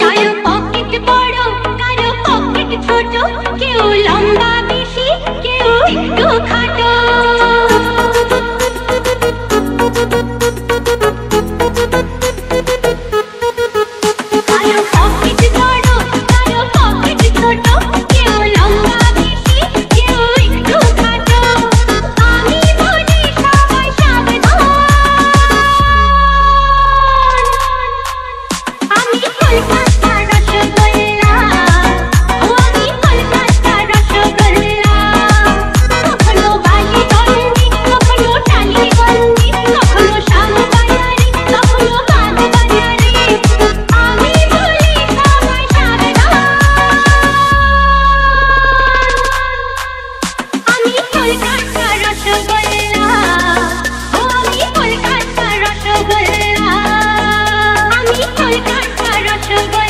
কারো পকেট বড়, কারো পকেট ছোট, কেউ লম্বা বেশি, কেউ একটু খাটো। কারো পকেট বড়, কারো পকেট ছোট, কেউ লম্বা বেশি, কেউ একটু খাটো। আমি বলি সবাই সাবধান, আমি কলকাতার রসগোল্লা, ও আমি কলকাতার রসগোল্লা। কখনো বালিগঞ্জি, কখনো টালিগঞ্জি, কখনো শ্যামবাজারে, কখনো বাগবাজারে। আমি বলি সবাই সাবধান, আমি কলকাতার রসগোল্লা, ও আমি কলকাতার রসগোল্লা, আমি কলকাতার রসগোল্লা।